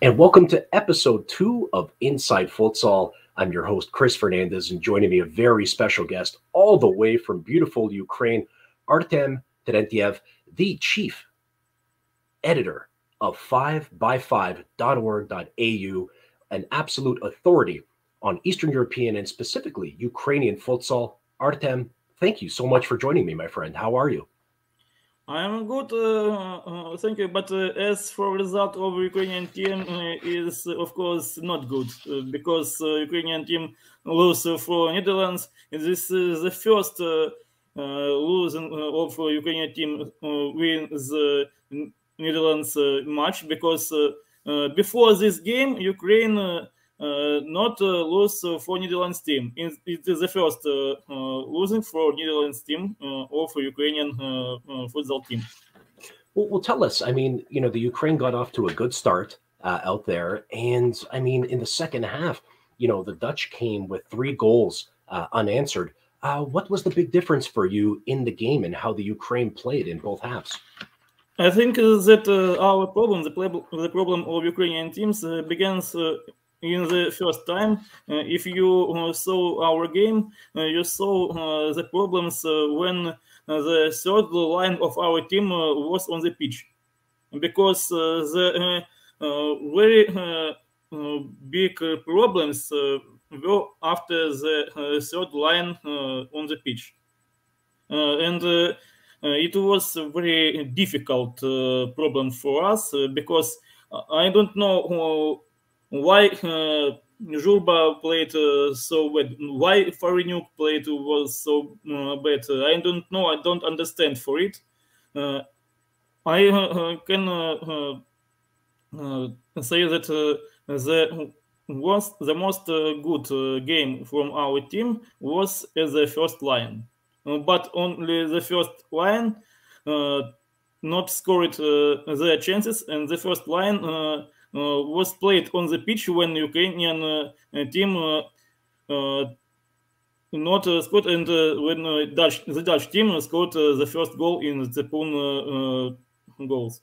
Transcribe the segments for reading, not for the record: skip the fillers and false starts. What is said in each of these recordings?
And welcome to episode 2 of Inside Futsal. I'm your host, Kris Fernandes, and joining me a very special guest all the way from beautiful Ukraine, Artem Terentyev, the chief editor of 5by5.org.au, an absolute authority on Eastern European and specifically Ukrainian futsal. Artem, thank you so much for joining me, my friend. How are you? I'm good, thank you. But as for result of Ukrainian team is of course not good because Ukrainian team lose for Netherlands. This is the first losing of Ukrainian team win the Netherlands match because before this game Ukraine not lose for Netherlands team. It is the first losing for Netherlands team of Ukrainian futsal team. Well, tell us. I mean, the Ukraine got off to a good start out there. And I mean, in the second half, the Dutch came with 3 goals unanswered. What was the big difference for you in the game and how the Ukraine played in both halves? I think that our problem, the problem of Ukrainian teams begins in the first time. If you saw our game, you saw the problems when the third line of our team was on the pitch, because the very big problems were after the third line on the pitch, and it was a very difficult problem for us because I don't know why Jurba played so bad, why Farinuk played was so bad. I don't know. I don't understand for it. I can say that the most good game from our team was as the first line, but only the first line not scored their chances, and the first line was played on the pitch when Ukrainian team not scored, and when the Dutch team scored the first goal in the Pun goals.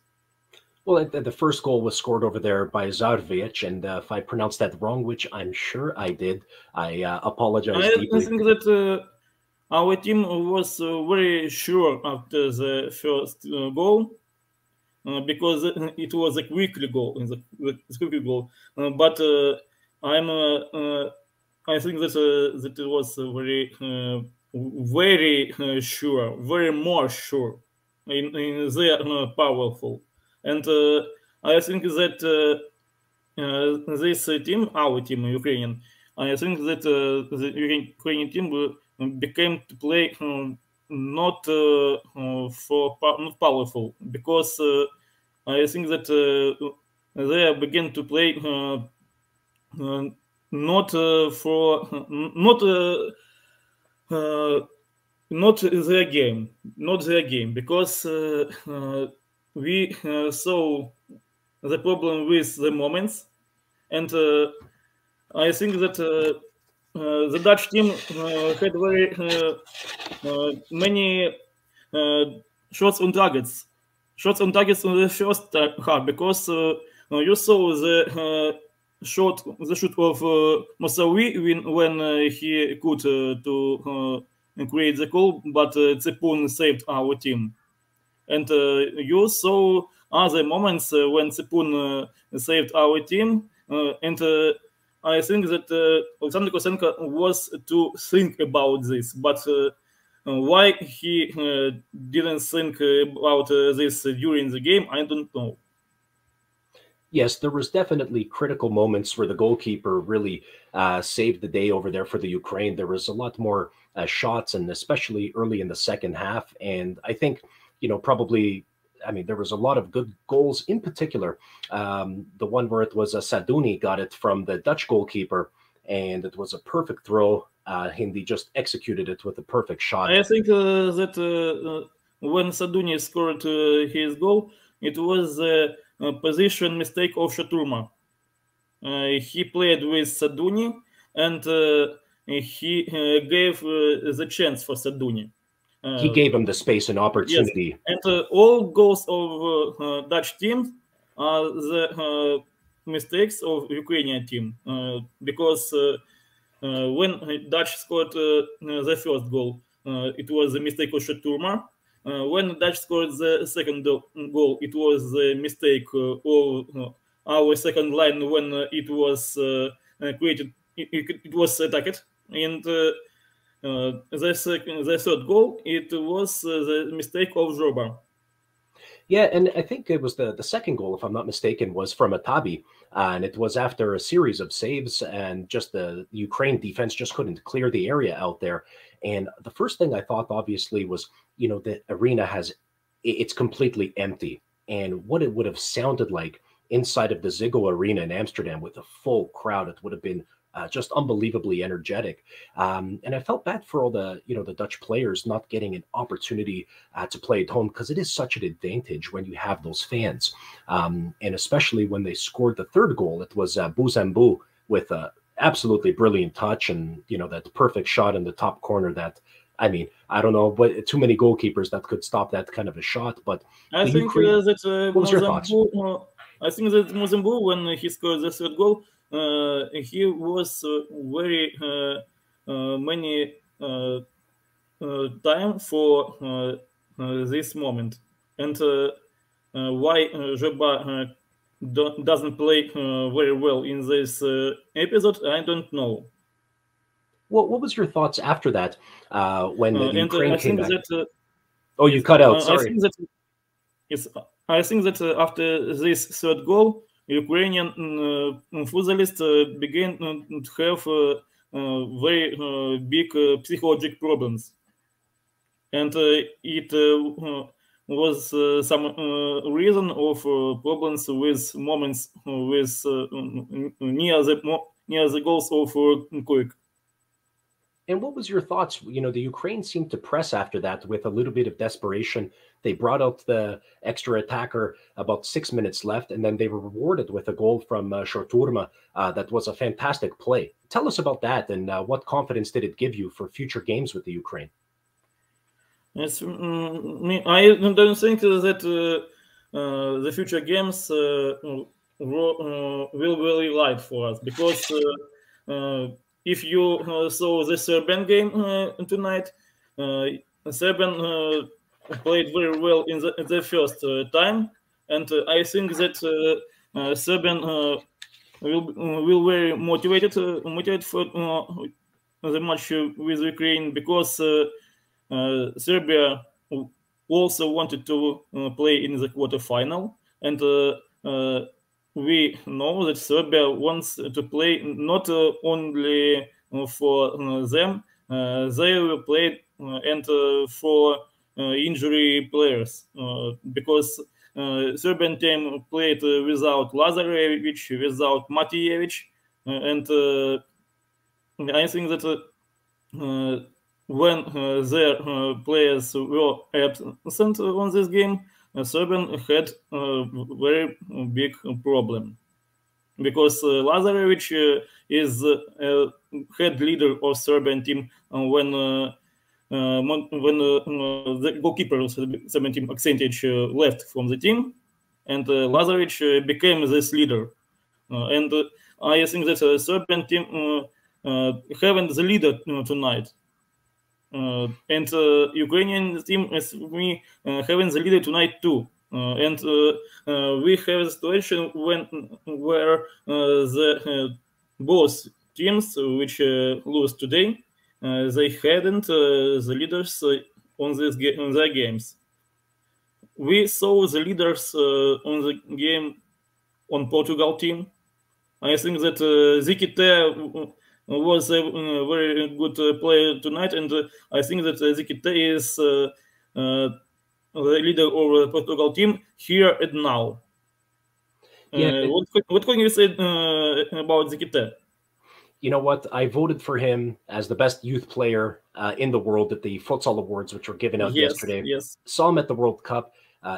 Well, the first goal was scored over there by Zarvich, and if I pronounced that wrong, which I'm sure I did, I apologize deeply. I think that our team was very sure after the first goal, because it was a quickly goal in the quickly goal. But I think that that it was very sure, very more sure in their powerful, and I think that this team, our team, Ukrainian, I think that the Ukrainian team became to play not not powerful, because I think that they began to play not for not their game, because we saw the problem with the moments, and I think that the Dutch team had very many shots on targets in the first half, because you saw the shoot of Mosawi when he could to create the goal, but Tsepun saved our team, and you saw other moments when Tsepun saved our team, and I think that Alexander Kosenko was to think about this, but why he didn't think about this during the game, I don't know. Yes, there was definitely critical moments where the goalkeeper really saved the day over there for the Ukraine. There was a lot more shots, and especially early in the second half. And I think, probably, I mean, there was a lot of good goals, in particular. The one where it was Saduni got it from the Dutch goalkeeper, and it was a perfect throw. Hindi just executed it with a perfect shot. I think that when Saduni scored his goal, it was a position mistake of Shaturma. He played with Saduni, and he gave the chance for Saduni. He gave him the space and opportunity. Yes. And all goals of Dutch team are the mistakes of Ukrainian team because when Dutch scored the first goal, it was a mistake of Turma. When Dutch scored the second goal, it was a mistake of our second line when it was created. It was attacked, and the third goal, it was the mistake of Joba. Yeah, and I think it was the second goal, if I'm not mistaken, was from Atabi, and it was after a series of saves, and just the Ukraine defense just couldn't clear the area out there. And the first thing I thought, obviously, was the arena it's completely empty, and what it would have sounded like inside of the Ziggo Arena in Amsterdam with a full crowd, it would have been just unbelievably energetic. And I felt bad for all the Dutch players not getting an opportunity to play at home, because it is such an advantage when you have those fans. And especially when they scored the third goal, it was Buzambu with a absolutely brilliant touch, and that perfect shot in the top corner that, I mean, I don't know, but too many goalkeepers that could stop that kind of a shot. But I think that what was your thoughts? I think that Mozambique, when he scored the third goal, he was very many time for this moment, and why Joba doesn't play very well in this episode, I don't know. What was your thoughts after that when the Ukraine came back? Oh, you cut out. Sorry. I think that after this third goal, Ukrainian futbolists began to have very big psychological problems, and it was some reason of problems with moments with near the goals of Quick. And what was your thoughts? The Ukraine seemed to press after that with a little bit of desperation. They brought out the extra attacker about 6 minutes left, and then they were rewarded with a goal from Turma that was a fantastic play. Tell us about that, and what confidence did it give you for future games with the Ukraine? Yes, I don't think that the future games will really light for us, because if you saw the Serbian game tonight, Serbian played very well in the first time, and I think that Serbian will very motivated for the match with Ukraine, because Serbia also wanted to play in the quarterfinal, and we know that Serbia wants to play not only for them, they will play and for injury players, because Serbian team played without Lazarevic, without Matijevic, and I think that when their players were absent on this game, Serbian had a very big problem, because Lazarevic is head leader of Serbian team when the goalkeeper of the Serbian team, Aksentic, left from the team, and Lazarevic became this leader. And I think that Serbian team haven't the leader tonight. And Ukrainian team is me having the leader tonight too, and we have a situation where the both teams which lose today, they hadn't the leaders on their games. We saw the leaders on the game on Portugal team. I think that Zicky was a very good player tonight, and I think that Zicky is the leader of the Portugal team here and now. Yeah. What can you say about Zicky? You know what? I voted for him as the best youth player in the world at the Futsal Awards, which were given out yesterday. Yes. Saw him at the World Cup.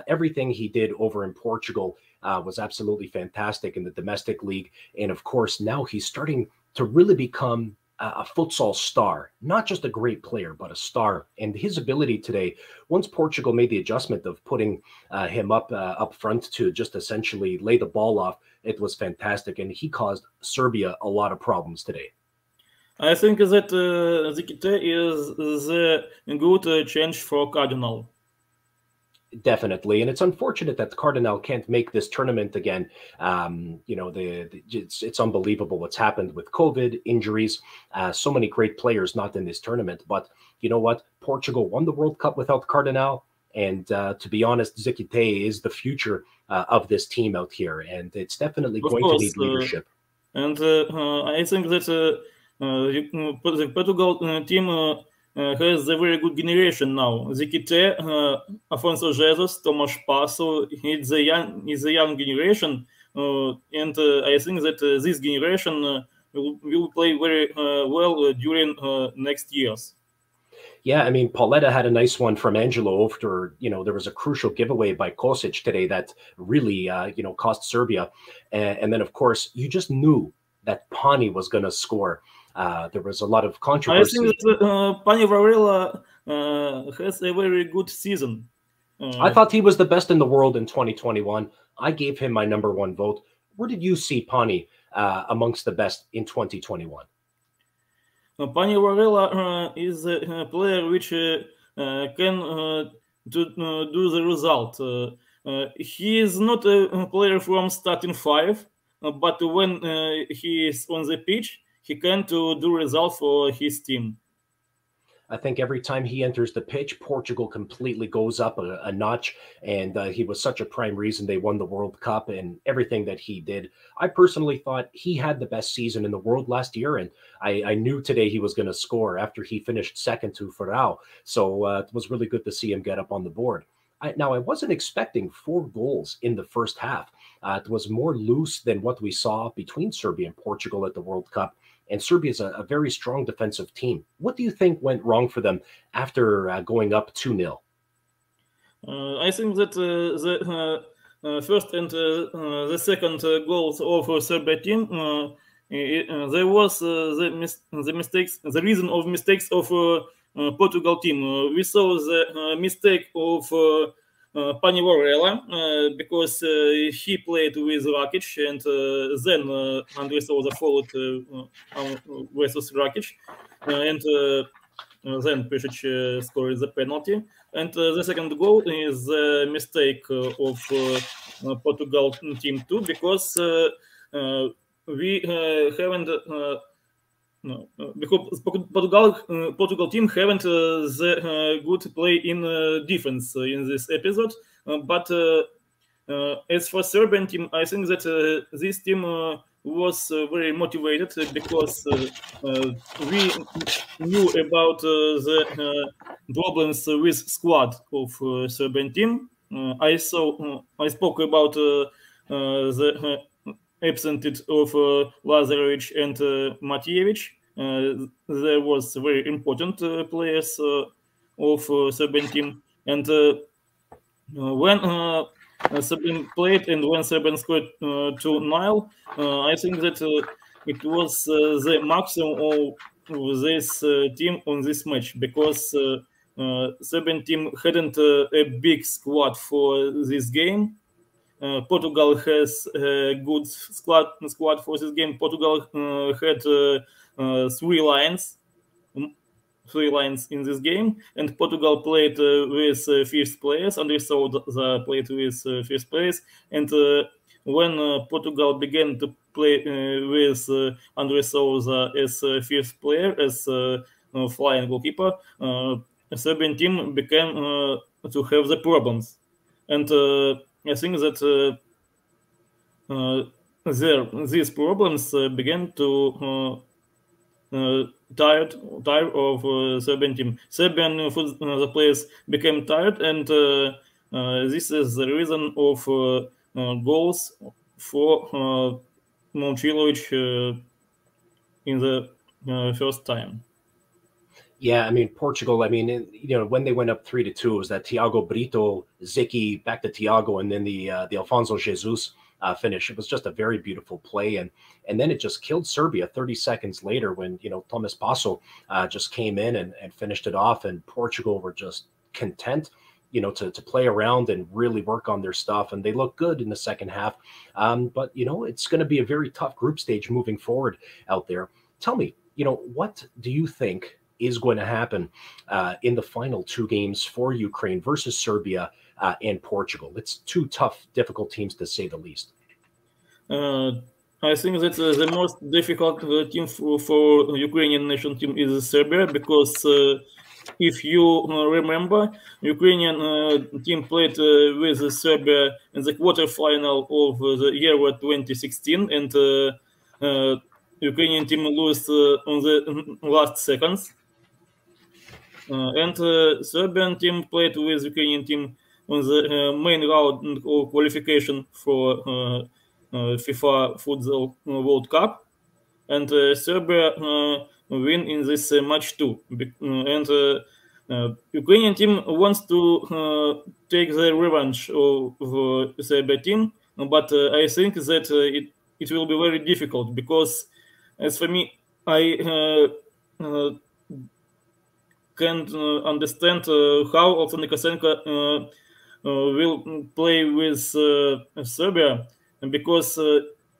Everything he did over in Portugal was absolutely fantastic in the domestic league. And of course, now he's starting to really become a futsal star, not just a great player, but a star. And his ability today, once Portugal made the adjustment of putting him up front to just essentially lay the ball off, it was fantastic. And he caused Serbia a lot of problems today. I think that Zicky is the good change for Cardinal. Definitely, and it's unfortunate that the Cardinal can't make this tournament again. It's unbelievable what's happened with COVID, injuries, so many great players not in this tournament. But you know what? Portugal won the World Cup without Cardinal, and to be honest, Zicky is the future of this team out here, and it's definitely going to need leadership. And I think that the Portugal team has a very good generation now. Zicky, Afonso Jesus, Tomas Passo, it's a young generation, and I think that this generation will play very well during next years. Yeah, I mean, Pauletta had a nice one from Angelo after, there was a crucial giveaway by Kosic today that really, cost Serbia. And then, of course, you just knew that Pany was going to score. There was a lot of controversy. I think that Pany Varela has a very good season. I thought he was the best in the world in 2021. I gave him my #1 vote. Where did you see Pany amongst the best in 2021? Pany Varela is a player which can do the result. He is not a player from starting 5, but when he is on the pitch, he can do result for his team. I think every time he enters the pitch, Portugal completely goes up a notch, and he was such a prime reason they won the World Cup and everything that he did. I personally thought he had the best season in the world last year, and I knew today he was going to score after he finished second to Ferrao. So it was really good to see him get up on the board. Now, I wasn't expecting 4 goals in the first half. It was more loose than what we saw between Serbia and Portugal at the World Cup. And Serbia is a very strong defensive team. What do you think went wrong for them after going up 2-0? I think that the first and the second goals of Serbia team, there was the mistakes, the reason of mistakes of Portugal team. We saw the mistake of Pany Varela because he played with Rakic, and then Andrei Souza followed versus Rakic, and then Perisic scored the penalty. And the second goal is a mistake of Portugal team too, because we haven't. No, because Portugal team haven't the good play in defense in this episode. But as for Serbian team, I think that this team was very motivated because we knew about the problems with squad of Serbian team. I spoke about the absence of Lazarevic and Matijevic. There was very important players of Serbian team, and when Serbian played and when Serbian scored 2-0, I think that it was the maximum of this team on this match, because Serbian team hadn't a big squad for this game. Portugal has a good squad for this game. Portugal had 3 lines in this game, and Portugal played with 5th players. Andrei Souza played with 5th players, and when Portugal began to play with Andrei Souza as 5th player, as flying goalkeeper, Serbian team began to have the problems, and I think that these problems began to tire of Serbian team. Serbian the players became tired, and this is the reason of goals for Momcilovic in the first time. Yeah, I mean, Portugal, when they went up 3-2, it was that Thiago Brito, Zicky, back to Thiago, and then the Alfonso Jesus finish. It was just a very beautiful play, and then it just killed Serbia 30 seconds later when Thomas Passo just came in and finished it off, and Portugal were just content to play around and really work on their stuff, and they look good in the second half. But it's going to be a very tough group stage moving forward out there. Tell me, what do you think is going to happen in the final two games for Ukraine versus Serbia and Portugal? It's two tough, difficult teams to say the least. I think that the most difficult team for Ukrainian national team is Serbia, because if you remember, Ukrainian team played with Serbia in the quarterfinal of the Euro 2016, and Ukrainian team lost on the last seconds. And Serbian team played with Ukrainian team on the main round of qualification for FIFA Futsal World Cup, and Serbia win in this match too. And Ukrainian team wants to take the revenge of Serbia team, but I think that it will be very difficult, because as for me, I can't understand how Alexander Kosenko will play with Serbia, because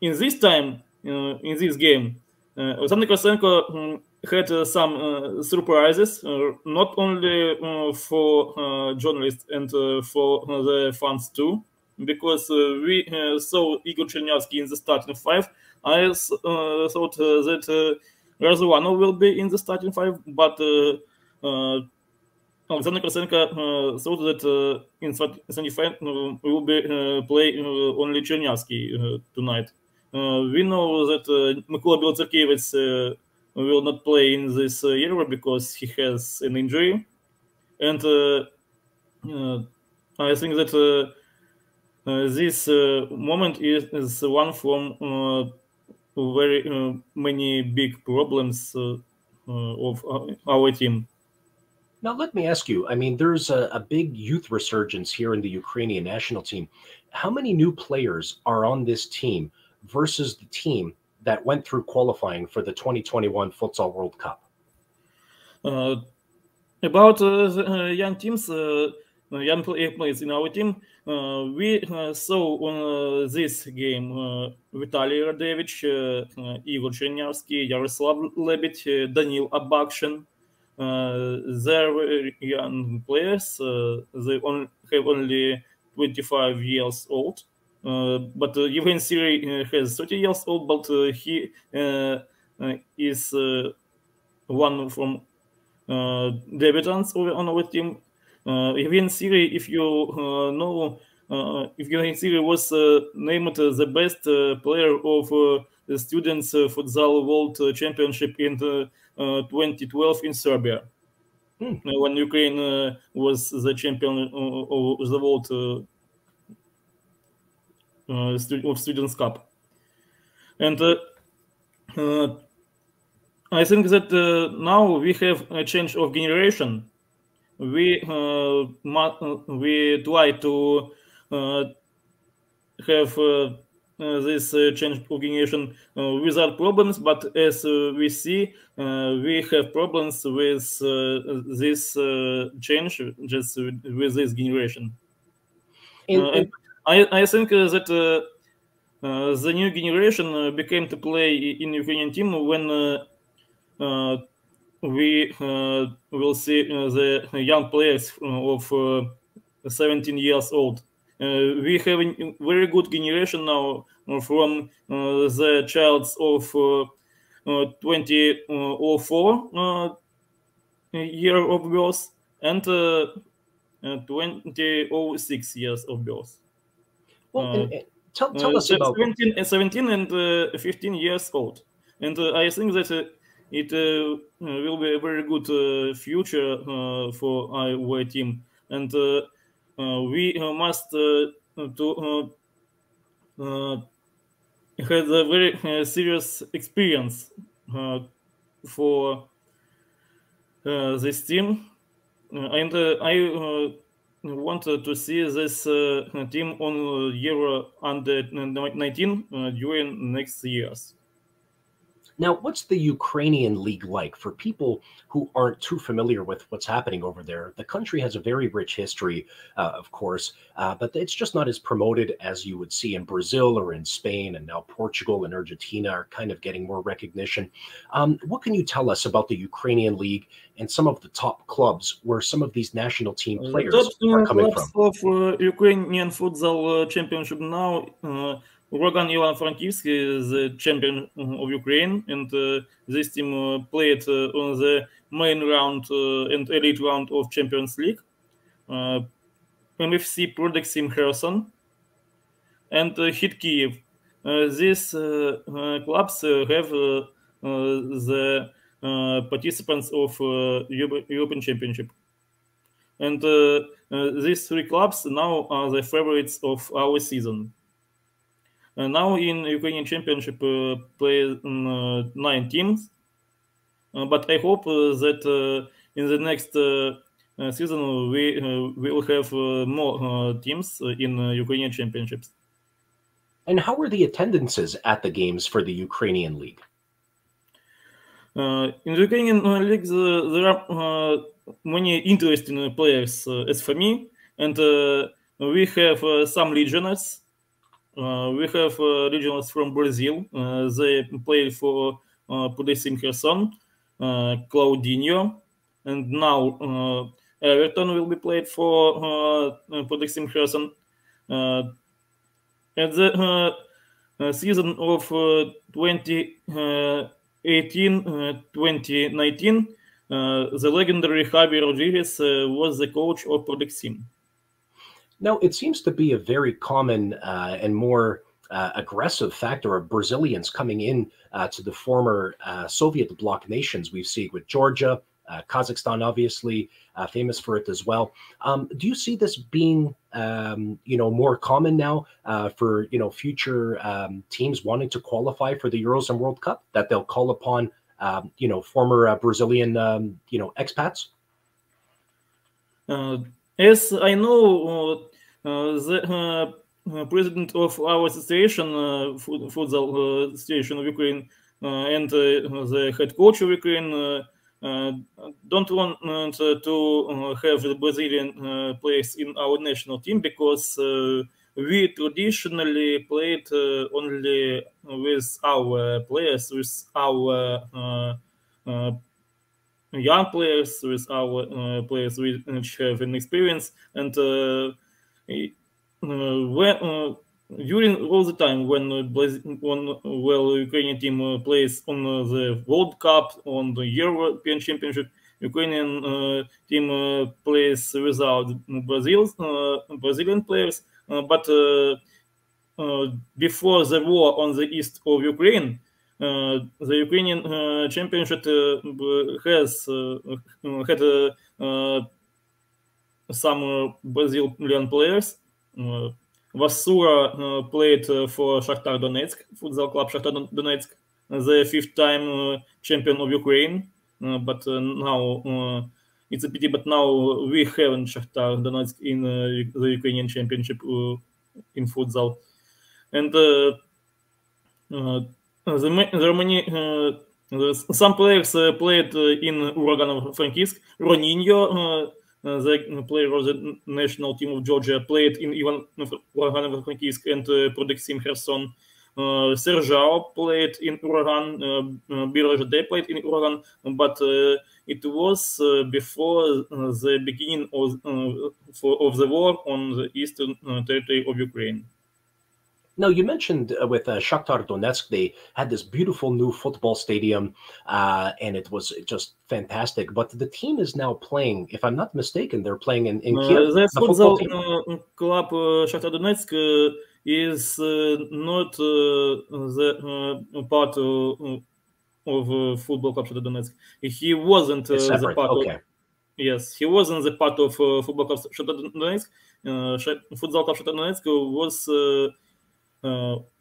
in this time, in this game, Alexander Kosenko had some surprises, not only for journalists and for the fans too, because we saw Igor Chernyavsky in the starting five. I thought that Razovanov will be in the starting five, but Alexander Kosenko thought that in semifinal we will be play only Chernyavsky tonight. We know that Mykola Belotserkiewicz will not play in this Euro because he has an injury, and I think that this moment is one from very many big problems of our team. Now, let me ask you, I mean, there's a big youth resurgence here in the Ukrainian national team. How many new players are on this team versus the team that went through qualifying for the 2021 Futsal World Cup? About the young teams, young players in our team, we saw on this game Vitaly Radevich, Igor Chernyavsky, Yaroslav Lebed, Danil Abakshin. They're very young players. They have only 25 years old. But Yevhen Siri has 30 years old, but he is one from debutants on our team. Yevhen Siri, if you know, Yevhen Siri was named the best player of the Students Futsal World Championship in 2012 in Serbia, when Ukraine was the champion of the world of Students' Cup. And I think that now we have a change of generation. We try to have this change of generation without problems, but as we see, we have problems with this change just with this generation. And I think that the new generation became to play in Ukrainian team when we will see the young players of 17 years old. We have a very good generation now from the childs of 2004 year of birth and 2006 years of birth. Well, tell us about 17 and 15 years old. And I think that it will be a very good future for our team. And we must have a very serious experience for this team. And I wanted to see this team on Euro under 19 during next years. Now, what's the Ukrainian league like for people who aren't too familiar with what's happening over there? The country has a very rich history, of course, but it's just not as promoted as you would see in Brazil or in Spain, and now Portugal and Argentina are kind of getting more recognition. What can you tell us about the Ukrainian league and some of the top clubs where some of these national team players are coming Clubs from? of Ukrainian Futsal Championship now. Uragan Ivano-Frankivsk is the champion of Ukraine, and this team played on the main round and elite round of Champions League. MFC Portuguese Kherson and Hit Kiev. These clubs have the participants of European Championship. And these three clubs now are the favorites of our season. Now in Ukrainian Championship play 9 teams, but I hope that in the next season we will have more teams in Ukrainian Championships. And how are the attendances at the games for the Ukrainian league? In the Ukrainian league, there are many interesting players as for me, and we have some legionnaires. We have regionals from Brazil. They play for Portuguese Kherson, Claudinho, and now Everton will be played for Portuguese Kherson. At the season of 2018-2019, the legendary Javi Rodriguez was the coach of Portuguese. Now, it seems to be a very common and more aggressive factor of Brazilians coming in to the former Soviet bloc nations. We've seen with Georgia, Kazakhstan, obviously famous for it as well. Do you see this being, more common now for future teams wanting to qualify for the Euros and World Cup, that they'll call upon former Brazilian expats? As I know, the president of our association, Futsal Association of Ukraine, and the head coach of Ukraine don't want to have the Brazilian players in our national team, because we traditionally played only with our players, with our young players, with our players which have an experience, and during all the time when Ukrainian team plays on the World Cup, on the European Championship, Ukrainian team plays without Brazilian players. But before the war on the east of Ukraine, the Ukrainian Championship has had some Brazilian players. Vasura played for Shakhtar Donetsk, futsal club Shakhtar Donetsk, the 5th-time champion of Ukraine. But now it's a pity, but now we haven't Shakhtar Donetsk in the Ukrainian Championship in futsal. And some players played in Uragan Frankivsk. Roninho, the player of the national team of Georgia, played in Uragan Frankivsk and Portuguese Kherson. Serjao played in Uragan. Birajade played in Uragan, but it was before the beginning of the war on the eastern territory of Ukraine. Now, you mentioned with Shakhtar Donetsk, they had this beautiful new football stadium, and it was just fantastic. But the team is now playing, if I'm not mistaken, they're playing in Kiev. The football club Shakhtar Donetsk is not the part of football club Shakhtar Donetsk. He wasn't the part of. Yes, he wasn't the part of football club Shakhtar Donetsk. Football club Shakhtar Donetsk was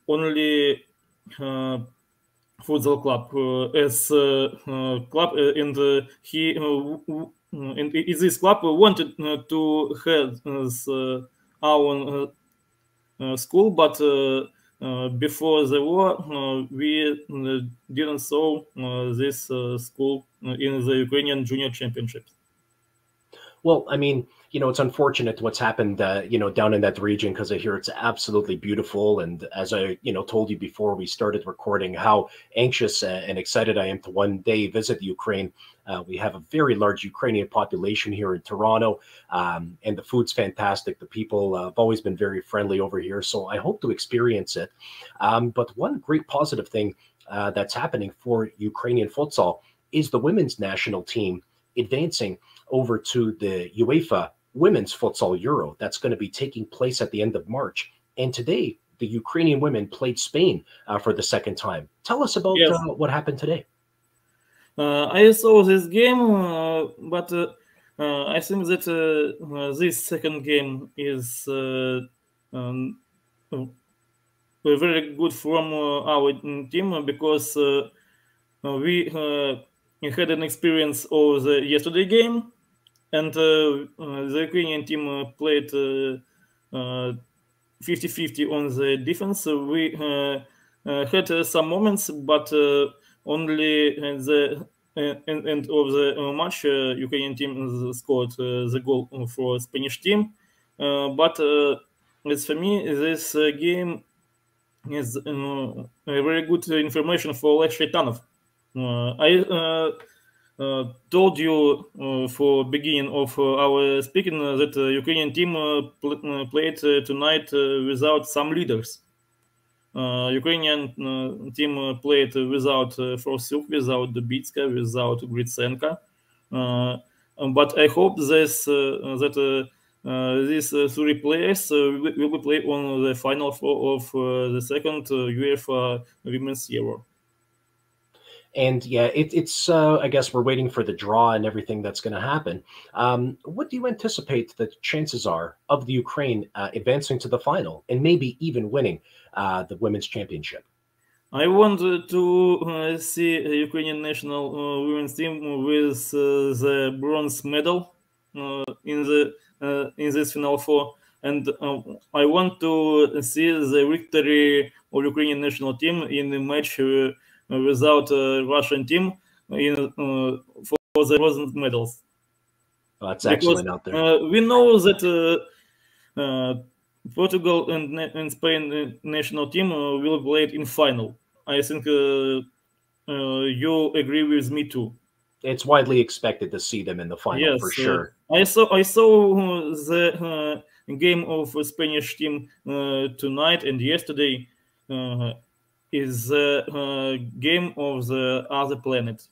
only futsal club as club, and he this club wanted to have our school, but before the war, we didn't saw this school in the Ukrainian junior championships. Well, I mean, it's unfortunate what's happened, down in that region, because I hear it's absolutely beautiful. And as I, told you before we started recording, how anxious and excited I am to one day visit Ukraine. We have a very large Ukrainian population here in Toronto, and the food's fantastic. The people have always been very friendly over here, so I hope to experience it. But one great positive thing that's happening for Ukrainian futsal is the women's national team advancing over to the UEFA Women's Futsal Euro. That's going to be taking place at the end of March. And today, the Ukrainian women played Spain for the second time. Tell us about what happened today. I saw this game, but I think that this second game is very good from our team, because we had an experience of the yesterday game, and the Ukrainian team played 50-50 on the defense. We had some moments, but only at the end of the match, Ukrainian team scored the goal for Spanish team. But as for me, this game is very good information for Lech Shaitanov. I told you for beginning of our speaking that Ukrainian team played tonight without some leaders. Ukrainian team played without Forsuk, without Dubitska, without Gritsenko. But I hope that these three players will be played on the final four of the second UEFA Women's Euro. And yeah, it's I guess we're waiting for the draw and everything that's going to happen. What do you anticipate the chances are of the Ukraine advancing to the final and maybe even winning the women's championship? I want to see a Ukrainian national women's team with the bronze medal in this final four, and I want to see the victory of Ukrainian national team in the match without Russian team for the bronze medals. Oh, that's excellent out there. We know that Portugal and Spain national team will play it in final. I think you agree with me too. It's widely expected to see them in the final, for sure. I saw the game of Spanish team tonight and yesterday. Is the game of the other planet.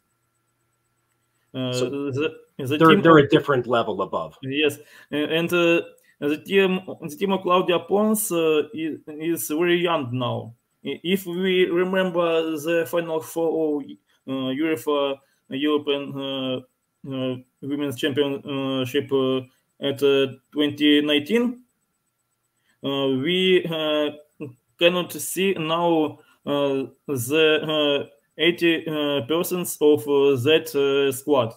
So they're a different level above. Yes, and the team of Claudia Pons is very young now. If we remember the final four of UEFA European Women's Championship at 2019, we cannot see now the 80% of that squad.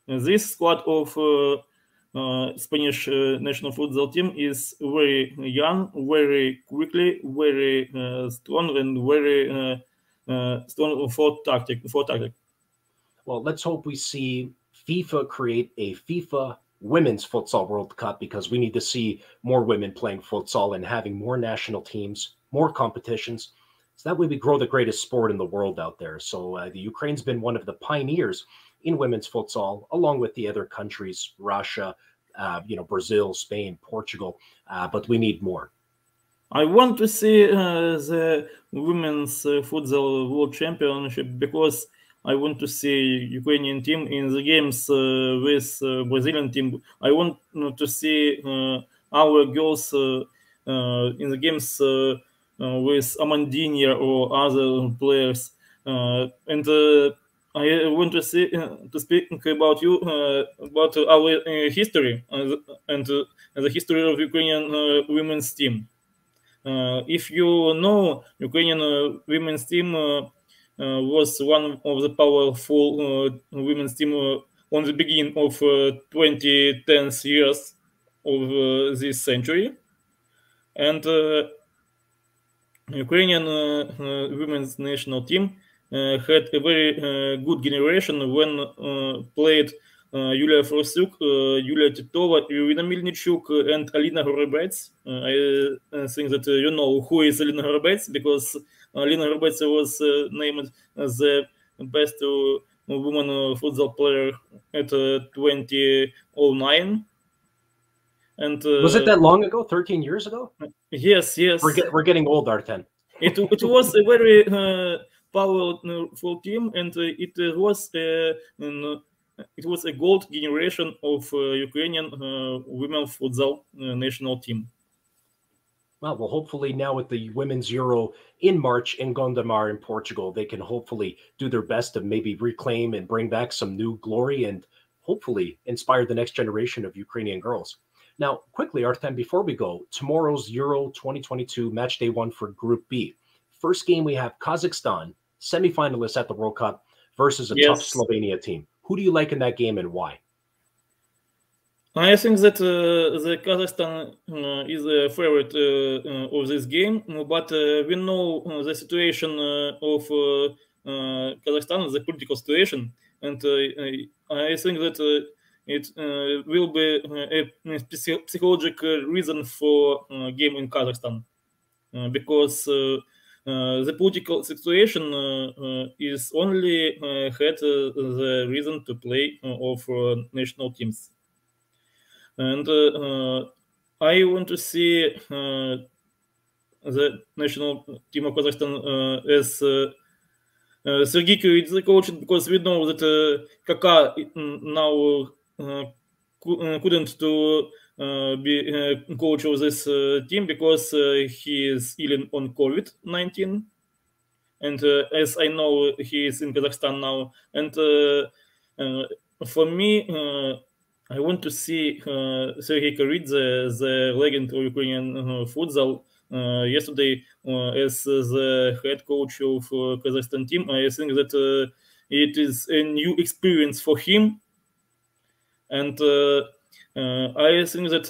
This squad of Spanish national futsal team is very young, very quickly, very strong, and very strong for tactic. Well, let's hope we see FIFA create a FIFA Women's Futsal World Cup, because we need to see more women playing futsal and having more national teams, more competitions. So that way we grow the greatest sport in the world out there. So the Ukraine's been one of the pioneers in women's futsal, along with the other countries, Russia, Brazil, Spain, Portugal, but we need more. I want to see the women's futsal world championship, because I want to see Ukrainian team in the games with Brazilian team. I want to see our girls in the games with Amandinha or other players, and I want to speak about you about our history and the history of Ukrainian women's team. If you know, Ukrainian women's team was one of the powerful women's team on the beginning of 2010s years of this century. And Ukrainian women's national team had a very good generation when played Yulia Frosyuk, Yulia Titova, Irina Milnichuk, and Alina Horobets. I think that you know who is Alina Horobets, because Alina Horobets was named as the best woman futsal player at 2009. And was it that long ago? 13 years ago? Yes. We're getting old, Artem. It was a very powerful team, and it was a gold generation of Ukrainian women futsal national team. Well, hopefully now with the Women's Euro in March in Gondomar in Portugal, they can hopefully do their best to maybe reclaim and bring back some new glory and hopefully inspire the next generation of Ukrainian girls. Now, quickly, Artem, before we go, tomorrow's Euro 2022 match day 1 for Group B. First game, we have Kazakhstan, semifinalists at the World Cup, versus a tough Slovenia team. Who do you like in that game and why? I think that the Kazakhstan is a favorite of this game, but we know the situation of Kazakhstan, the political situation, and I think that it will be a psychological reason for game in Kazakhstan, because the political situation is only had the reason to play of national teams. And I want to see the national team of Kazakhstan as Sergei Kyryl the coach, because we know that Kaka now couldn't to be coach of this team because he is ill on COVID-19, and as I know, he is in Kazakhstan now. And for me, I want to see Sergei Kyryl, the legend of Ukrainian futsal, yesterday as the head coach of Kazakhstan team. I think that it is a new experience for him. And I think that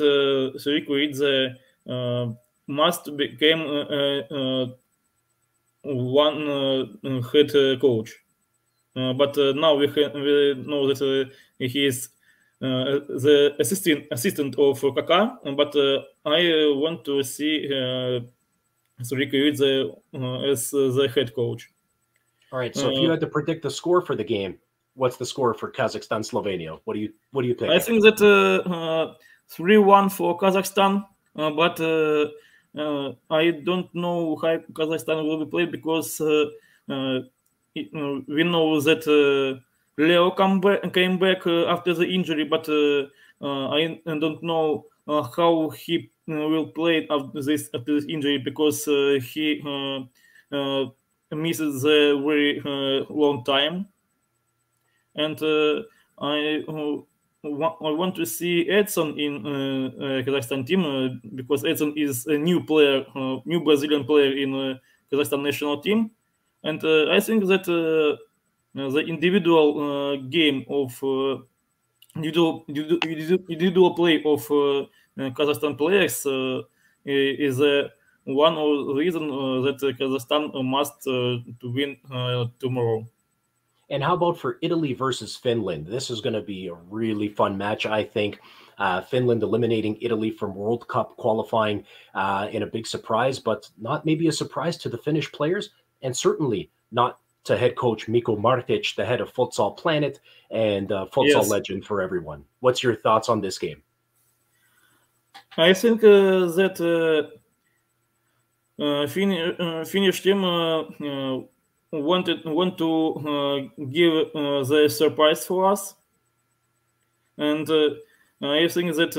Sergei Kyryl must become one head coach. But now we know that he is the assistant of Kaka. But I want to see Sergei Kyryl as the head coach. All right. So if you had to predict the score for the game, what's the score for Kazakhstan Slovenia? What do you think? I think that 3-1 for Kazakhstan, but I don't know how Kazakhstan will be played, because we know that Leo came back after the injury, but I don't know how he will play after this injury, because he misses a very long time. And I want to see Edson in Kazakhstan team, because Edson is a new player, new Brazilian player in Kazakhstan national team. And I think that the individual game of individual play of Kazakhstan players is one of the reasons that Kazakhstan must to win tomorrow. And how about for Italy versus Finland? This is going to be a really fun match, I think. Finland eliminating Italy from World Cup qualifying in a big surprise, but not maybe a surprise to the Finnish players, and certainly not to head coach Mikko Martic, the head of Futsal Planet and futsal legend for everyone. What's your thoughts on this game? I think that Finnish team want to give the surprise for us, and I think that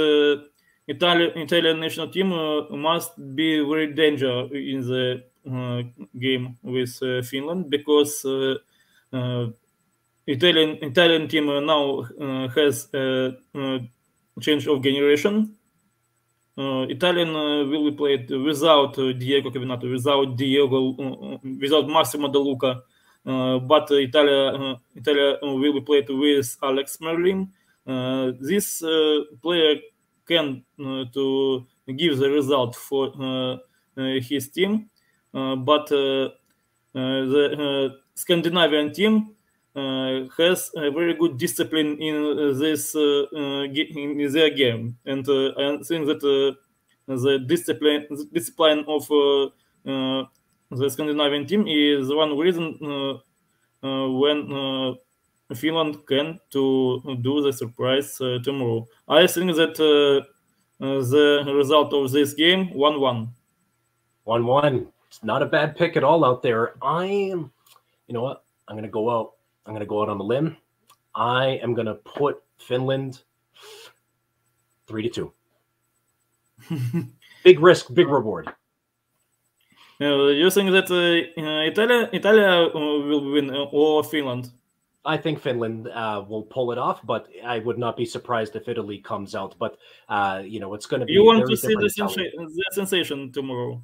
Italian national team must be very dangerous in the game with Finland, because Italian team now has a change of generation. Italian will be played without Diego Cavinato, without Massimo De Luca, but Italia will be played with Alex Merlin. This player can to give the result for his team, but the Scandinavian team has a very good discipline in this in their game, and I think that the discipline of the Scandinavian team is one reason when Finland can to do the surprise tomorrow. I think that the result of this game 1-1. 1-1. It's not a bad pick at all out there. You know what? I'm going to go out. I'm going to go out on a limb. I am going to put Finland 3-2. Big risk, big reward. You think that Italia will win or Finland? I think Finland will pull it off, but I would not be surprised if Italy comes out. But it's going to be. You want to see the sensation tomorrow?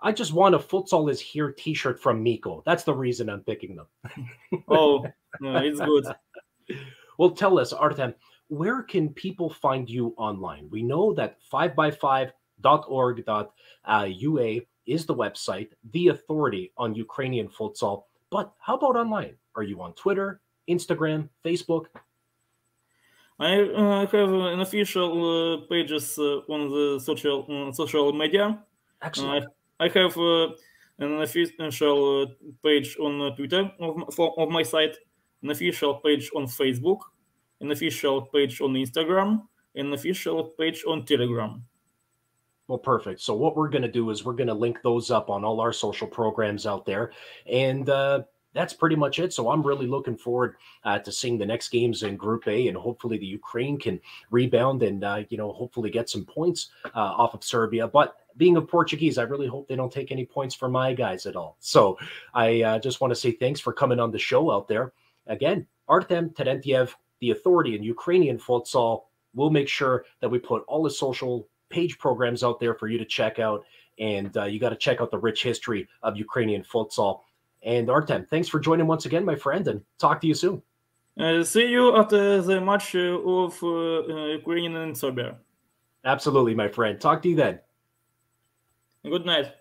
I just want a Futsal is Here T-shirt from Miko. That's the reason I'm picking them. Oh, it's good. Well, tell us, Artem, where can people find you online? We know that 5x5.org.ua is the website, the authority on Ukrainian futsal. But how about online? Are you on Twitter, Instagram, Facebook? I have an official pages on the social media. Excellent. I have an official page on Twitter of my site, an official page on Facebook, an official page on Instagram, and an official page on Telegram. Well, perfect. So what we're going to do is we're going to link those up on all our social programs out there. And that's pretty much it. So I'm really looking forward to seeing the next games in Group A, and hopefully the Ukraine can rebound and, hopefully get some points off of Serbia. But being a Portuguese, I really hope they don't take any points from my guys at all. So I just want to say thanks for coming on the show out there. Again, Artem Terentyev, the authority in Ukrainian futsal. We'll make sure that we put all the social page programs out there for you to check out. And you got to check out the rich history of Ukrainian futsal. And Artem, thanks for joining once again, my friend, and talk to you soon. See you at the match of Ukrainian and Serbia. Absolutely, my friend. Talk to you then. Good night.